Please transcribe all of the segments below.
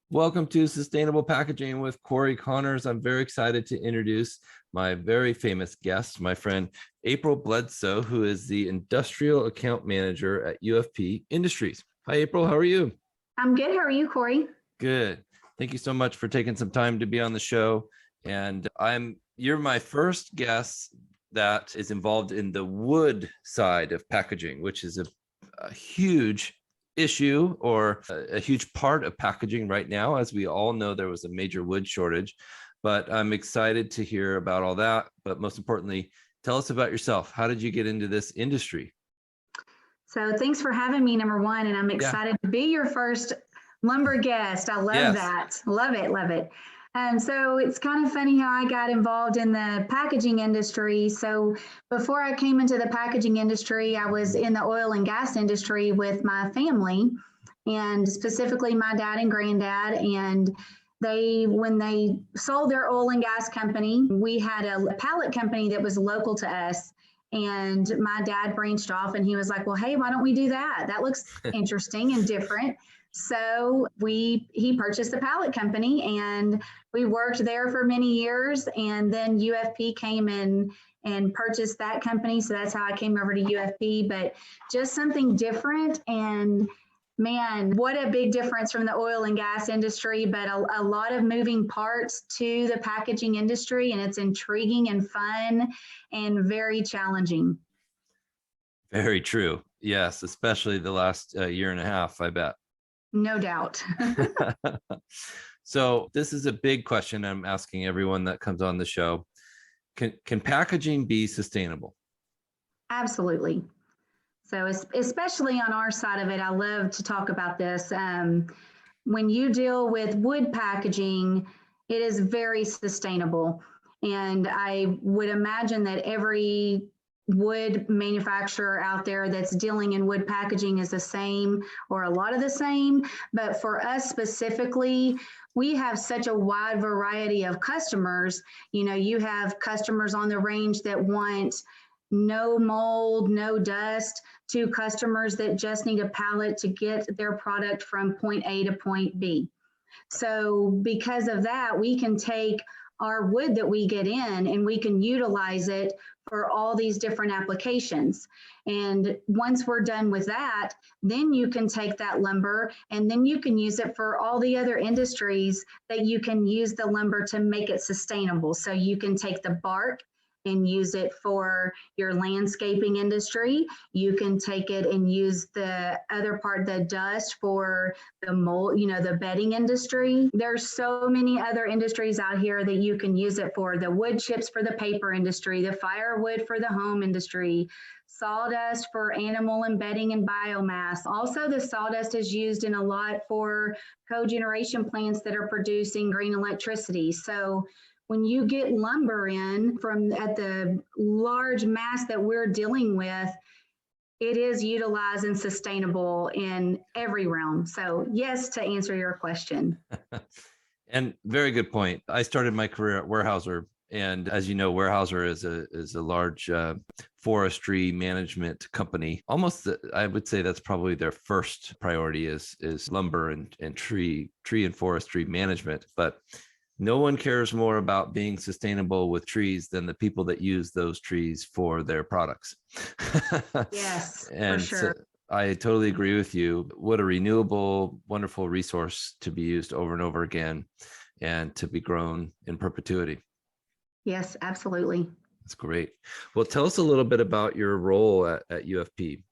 Welcome to Sustainable Packaging with Cory Connors. I'm very excited to introduce my very famous guest, my friend April Bledsoe, who is the Industrial Account Manager at UFP Industries. Hi, April. How are you? I'm good. How are you, Cory? Good. Thank you so much for taking some time to be on the show. And you're my first guest that is involved in the wood side of packaging, which is a huge issue or a huge part of packaging right now. As we all know, there was a major wood shortage, but I'm excited to hear about all that. But most importantly, tell us about yourself. How did you get into this industry? So thanks for having me, number one, and I'm excited to be your first lumber guest. I love that. Love it. Love it. So it's kind of funny how I got involved in the packaging industry. So before I came into the packaging industry, I was in the oil and gas industry with my family, and specifically my dad and granddad. And when they sold their oil and gas company, we had a pallet company that was local to us. And my dad branched off and he was like, well, hey, why don't we do that? That looks interesting and different. So he purchased the pallet company and we worked there for many years. And then UFP came in and purchased that company. So that's how I came over to UFP, but just something different. And man, what a big difference from the oil and gas industry, but a lot of moving parts to the packaging industry. And it's intriguing and fun and very challenging. Very true. Yes, especially the last year and a half, I bet. No doubt. So this is a big question I'm asking everyone that comes on the show. Can packaging be sustainable? Absolutely. So especially on our side of it, I love to talk about this. When you deal with wood packaging, it is very sustainable. And I would imagine that every wood manufacturer out there that's dealing in wood packaging is the same or a lot of the same. But for us specifically, we have such a wide variety of customers. You know, you have customers on the range that want no mold, no dust, to customers that just need a pallet to get their product from point A to point B. So because of that, we can take our wood that we get in and we can utilize it for all these different applications. And once we're done with that, then you can take that lumber and then you can use it for all the other industries that you can use the lumber to make it sustainable. So you can take the bark and use it for your landscaping industry. You can take it and use the other part, the dust, for the mold, the bedding industry. There's so many other industries out here that you can use it for. The wood chips for the paper industry, the firewood for the home industry, sawdust for animal and bedding and biomass. Also, the sawdust is used in a lot for cogeneration plants that are producing green electricity. So when you get lumber in at the large mass that we're dealing with, it is utilized and sustainable in every realm. So yes, to answer your question. And very good point. I started my career at Weyerhaeuser. And as you know, Weyerhaeuser is a large forestry management company. I would say that's probably their first priority is lumber and tree and forestry management. But no one cares more about being sustainable with trees than the people that use those trees for their products. Yes, and for sure. So I totally agree with you. What a renewable, wonderful resource to be used over and over again and to be grown in perpetuity. Yes, absolutely. That's great. Well, tell us a little bit about your role at UFP.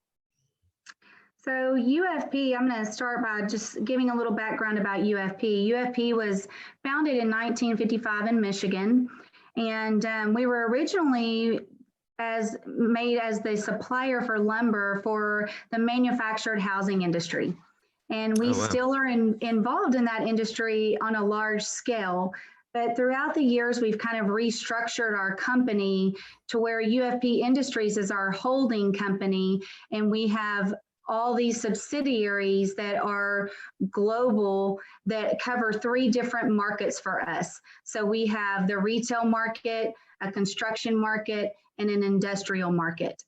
So UFP, I'm going to start by just giving a little background about UFP. UFP was founded in 1955 in Michigan, and we were originally made as the supplier for lumber for the manufactured housing industry. And we still are involved in that industry on a large scale. But throughout the years, we've kind of restructured our company to where UFP Industries is our holding company, and we have all these subsidiaries that are global that cover 3 different markets for us. So we have the retail market, a construction market, and an industrial market.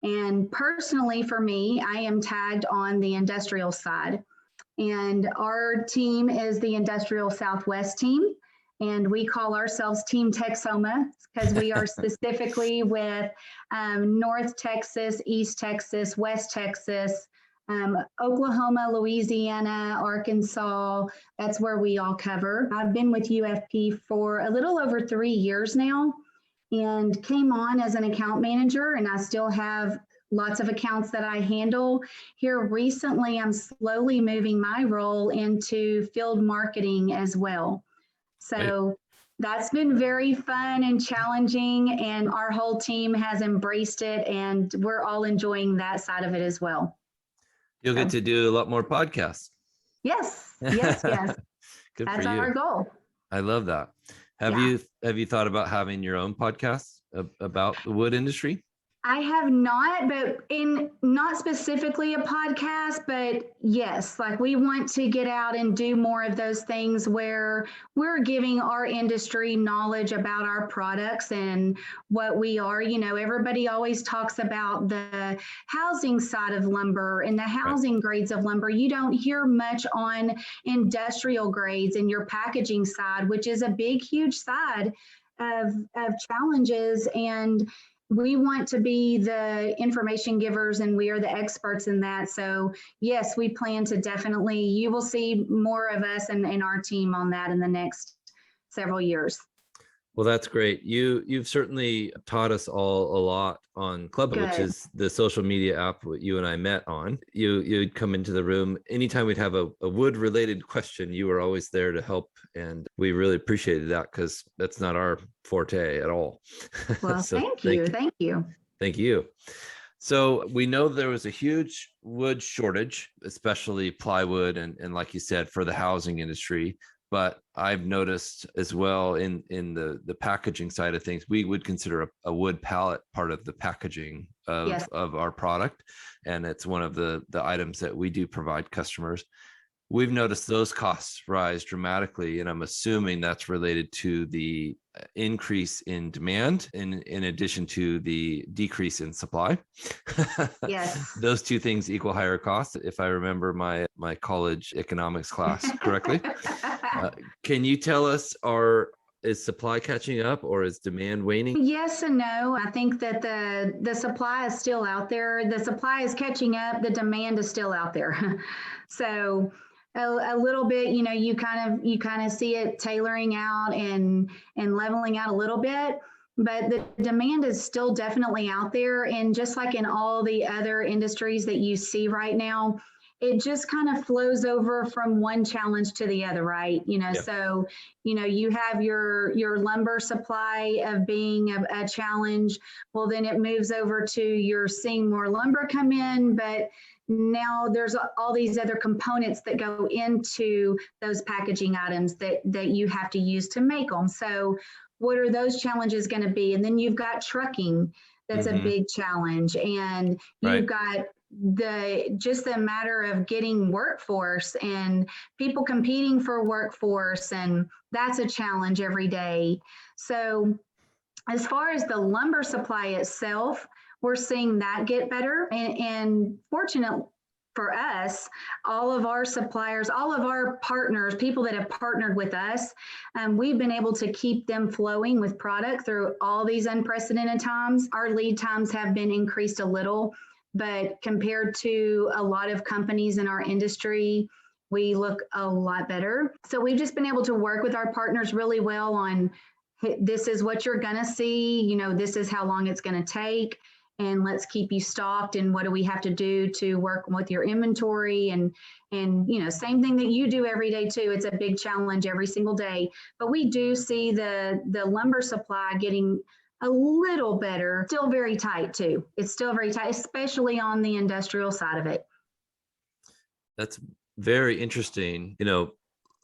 And personally for me, I am tagged on the industrial side. And our team is the Industrial Southwest team. And we call ourselves Team Texoma because we are specifically with North Texas, East Texas, West Texas, Oklahoma, Louisiana, Arkansas. That's where we all cover. I've been with UFP for a little over 3 years now and came on as an account manager, and I still have lots of accounts that I handle. Here recently, I'm slowly moving my role into field marketing as well. So that's been very fun and challenging, and our whole team has embraced it, and we're all enjoying that side of it as well. You'll get to do a lot more podcasts. Yes. Good That's for you. our goal. I love that. Have you thought about having your own podcast about the wood industry? I have not, but not specifically a podcast, but yes, like we want to get out and do more of those things where we're giving our industry knowledge about our products and what we are. You know, everybody always talks about the housing side of lumber and the housing grades of lumber. You don't hear much on industrial grades and your packaging side, which is a big, huge side of challenges. And we want to be the information givers, and we are the experts in that. So yes, we plan to definitely, you will see more of us and our team on that in the next several years. Well, that's great. You've certainly taught us all a lot on Clubhouse, which is the social media app that you and I met on. You'd come into the room anytime we'd have a wood related question. You were always there to help, and we really appreciated that because that's not our forte at all. Well, So thank you. Thank you. So we know there was a huge wood shortage, especially plywood and like you said, for the housing industry. But I've noticed as well in the packaging side of things, we would consider a wood pallet part of the packaging of our product. And it's one of the items that we do provide customers. We've noticed those costs rise dramatically, and I'm assuming that's related to the increase in demand in addition to the decrease in supply. Yes. Those two things equal higher costs, if I remember my college economics class correctly. Can you tell us, is supply catching up or is demand waning? Yes and no. I think that the supply is still out there. The supply is catching up. The demand is still out there. So a little bit, you know, you kind of see it tailoring out and leveling out a little bit, but the demand is still definitely out there. And just like in all the other industries that you see right now, it just kind of flows over from one challenge to the other, right? You know, So, you know, you have your lumber supply of being a challenge. Well, then it moves over to you're seeing more lumber come in, but now there's all these other components that go into those packaging items that you have to use to make them. So what are those challenges going to be? And then you've got trucking. That's a big challenge. And you've got the matter of getting workforce and people competing for workforce. And that's a challenge every day. So as far as the lumber supply itself, we're seeing that get better. And fortunate for us, all of our suppliers, all of our partners, people that have partnered with us, we've been able to keep them flowing with product through all these unprecedented times. Our lead times have been increased a little, but compared to a lot of companies in our industry, we look a lot better. So we've just been able to work with our partners really well on, this is what you're going to see, you know, this is how long it's going to take, and let's keep you stocked. And what do we have to do to work with your inventory? And you know, same thing that you do every day too. It's a big challenge every single day. But we do see the lumber supply getting a little better. Still very tight too. It's still very tight, especially on the industrial side of it. That's very interesting. You know,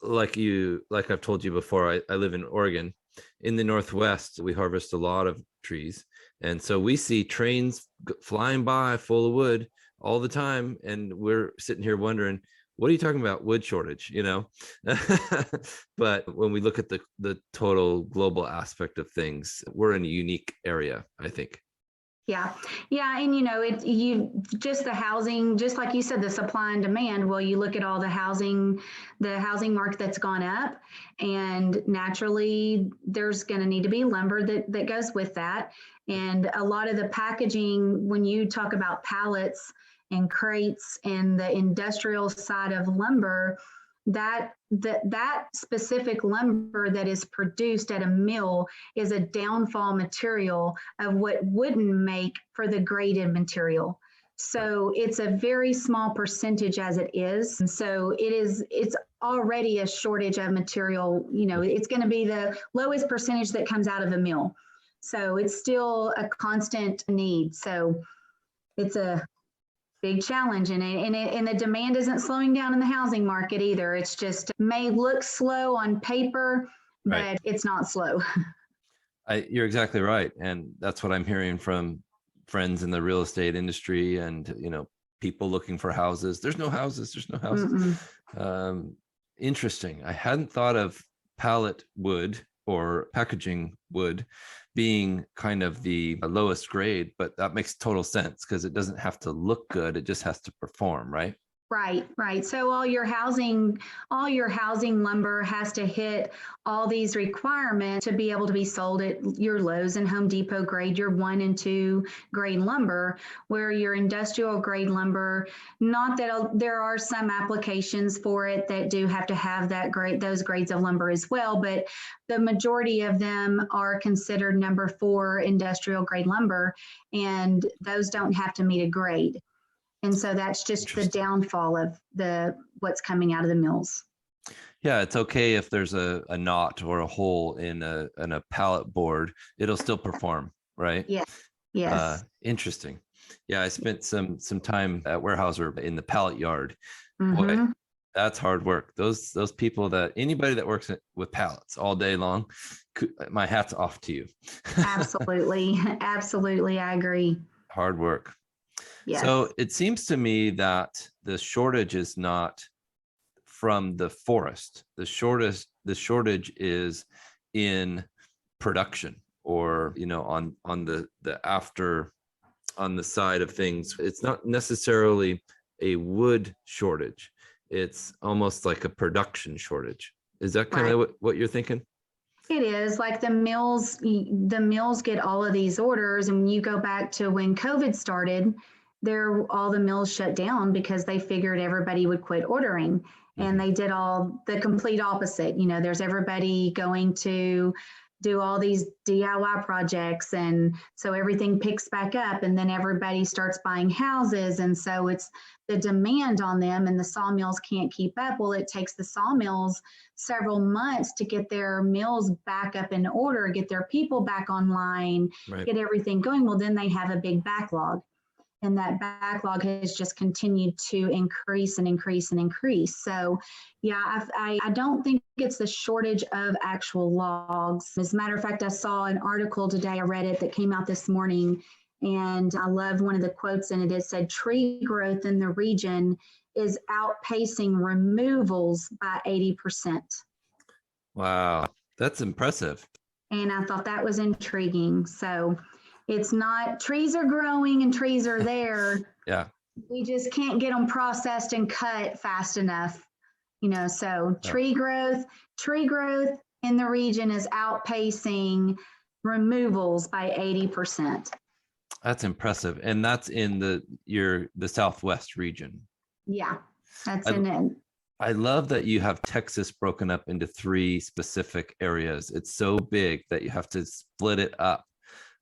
like I've told you before, I live in Oregon. In the Northwest, we harvest a lot of trees. And so we see trains flying by full of wood all the time. And we're sitting here wondering, what are you talking about? Wood shortage, you know? But when we look at the total global aspect of things, we're in a unique area, I think. Yeah. Yeah. And you just the housing, just like you said, the supply and demand. Well, you look at all the housing market that's gone up, and naturally there's going to need to be lumber that goes with that. And a lot of the packaging, when you talk about pallets and crates and the industrial side of lumber, that specific lumber that is produced at a mill is a downfall material of what wouldn't make for the graded material. So it's a very small percentage as it is. And so it's already a shortage of material. It's going to be the lowest percentage that comes out of a mill. So it's still a constant need. So it's a big challenge, and the demand isn't slowing down in the housing market either. It's just may look slow on paper, but right. It's not slow. You're exactly right, and that's what I'm hearing from friends in the real estate industry, and people looking for houses. There's no houses. Interesting. I hadn't thought of pallet wood or packaging wood being kind of the lowest grade, but that makes total sense because it doesn't have to look good. It just has to perform, right? Right. So all your housing lumber has to hit all these requirements to be able to be sold at your Lowe's and Home Depot grade, your 1 and 2 grade lumber, where your industrial grade lumber, not that there are some applications for it that do have to have those grades of lumber as well, but the majority of them are considered number 4 industrial grade lumber, and those don't have to meet a grade. And so that's just the downfall of what's coming out of the mills. Yeah, it's okay if there's a knot or a hole in a pallet board, it'll still perform, right? Yes. Interesting. Yeah, I spent some time at Weyerhaeuser in the pallet yard. Mm-hmm. Boy, that's hard work. Those people anybody that works with pallets all day long, my hat's off to you. Absolutely. I agree. Hard work. Yes. So it seems to me that the shortage is not from the forest. The shortage is in production, or on the side of things. It's not necessarily a wood shortage. It's almost like a production shortage. Is that kind of what you're thinking? It is. Like the mills get all of these orders, and when you go back to when COVID started, all the mills shut down because they figured everybody would quit ordering. And they did all the complete opposite. There's everybody going to do all these DIY projects, and so everything picks back up, and then everybody starts buying houses, and so it's the demand on them, and the sawmills can't keep up. Well, it takes the sawmills several months to get their mills back up in order, get their people back online, get everything going. Well, then they have a big backlog. And that backlog has just continued to increase and increase and increase. So, yeah, I don't think it's the shortage of actual logs. As a matter of fact, I saw an article today, I read it, that came out this morning, and I loved one of the quotes in it. It said, tree growth in the region is outpacing removals by 80%. Wow, that's impressive. And I thought that was intriguing. So, it's not trees are growing and trees are there. Yeah. We just can't get them processed and cut fast enough. So tree growth in the region is outpacing removals by 80%. That's impressive. And that's in the Southwest region. Yeah. That's in it. I love that you have Texas broken up into 3 specific areas. It's so big that you have to split it up.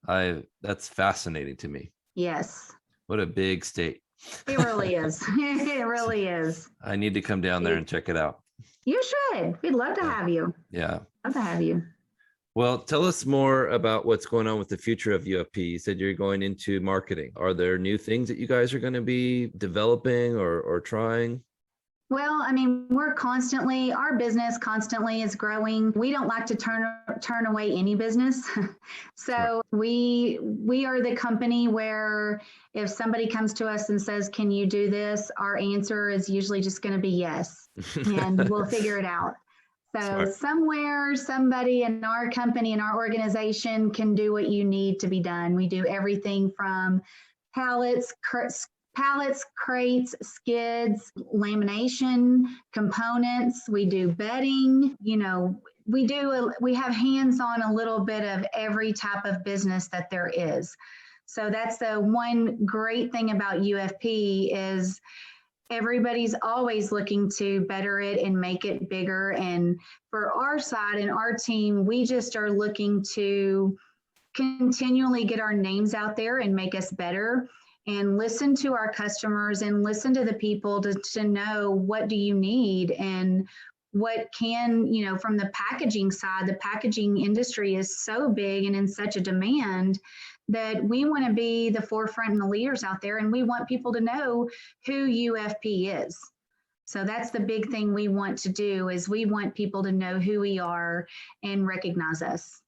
That's fascinating to me. Yes. What a big state. It really is. It really is. I need to come down there and check it out. You should. We'd love to have you. Yeah. Love to have you. Well, tell us more about what's going on with the future of UFP. You said you're going into marketing. Are there new things that you guys are going to be developing or trying? Well, I mean, our business constantly is growing. We don't like to turn away any business. So we are the company where if somebody comes to us and says, can you do this? Our answer is usually just going to be yes, and we'll figure it out. So somewhere, somebody in our company, in our organization can do what you need to be done. We do everything from pallets, crates, skids, lamination, components. We do bedding, we have hands on a little bit of every type of business that there is. So that's the one great thing about UFP is everybody's always looking to better it and make it bigger. And for our side and our team, we just are looking to continually get our names out there and make us better and listen to our customers and listen to the people to know what do you need and what can, from the packaging side, the packaging industry is so big and in such a demand that we want to be the forefront and the leaders out there. And we want people to know who UFP is. So that's the big thing we want to do is we want people to know who we are and recognize us.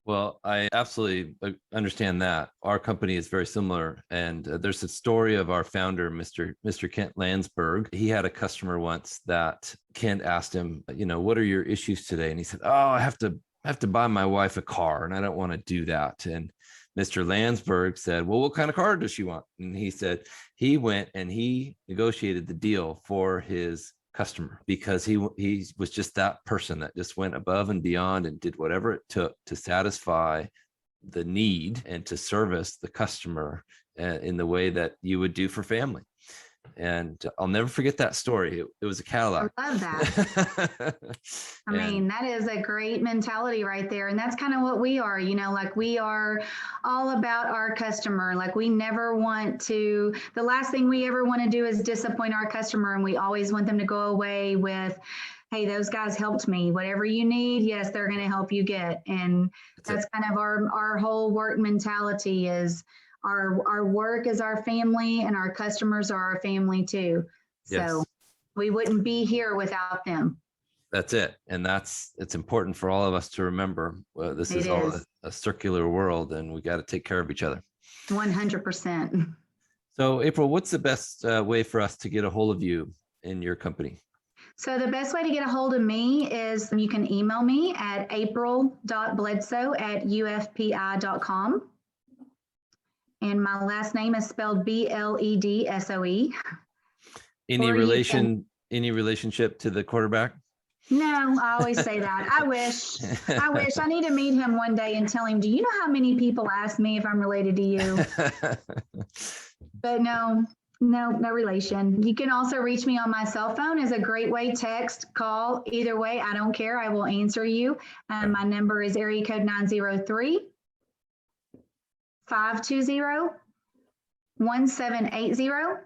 Well, I absolutely understand that. Our company is very similar. And there's a story of our founder, Mr. Kent Landsberg. He had a customer once that Kent asked him, what are your issues today? And he said, I have to buy my wife a car and I don't want to do that. And Mr. Landsberg said, well, what kind of car does she want? And he said he went and he negotiated the deal for his customer because he was just that person that just went above and beyond and did whatever it took to satisfy the need and to service the customer in the way that you would do for family. And I'll never forget that story. It was a Cadillac. I love that. I mean, that is a great mentality right there. And that's kind of what we are, like we are all about our customer. Like we never want to, the last thing we ever want to do is disappoint our customer. And we always want them to go away with, hey, those guys helped me. Whatever you need, yes, they're going to help you get. And that's kind of our whole work mentality is, our work is our family and our customers are our family too. Yes. So we wouldn't be here without them. That's it. And it's important for all of us to remember. This is all a circular world and we got to take care of each other. 100%. So April, what's the best way for us to get a hold of you in your company? So the best way to get a hold of me is you can email me at april.bledsoe@ufpi.com. And my last name is spelled Bledsoe. Any relationship to the quarterback? No, I always say that. I wish. I need to meet him one day and tell him, do you know how many people ask me if I'm related to you? But no relation. You can also reach me on my cell phone is a great way, text, call, either way. I don't care. I will answer you. My number is area code 903-520-1780.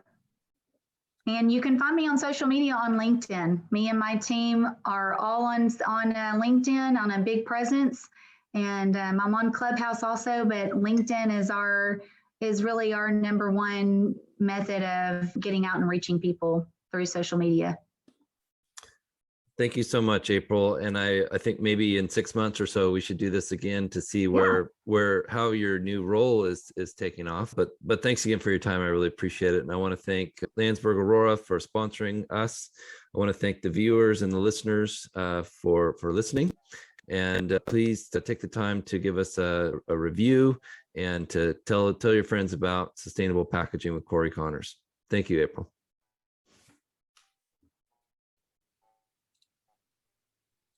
And you can find me on social media on LinkedIn. Me and my team are all on LinkedIn on a big presence. And I'm on Clubhouse also, but LinkedIn is really our number one method of getting out and reaching people through social media. Thank you so much, April. And I think maybe in 6 months or so, we should do this again to see how your new role is taking off. But thanks again for your time. I really appreciate it. And I want to thank Landsberg Aurora for sponsoring us. I want to thank the viewers and the listeners for listening. And please take the time to give us a review and to tell your friends about sustainable packaging with Cory Connors. Thank you, April.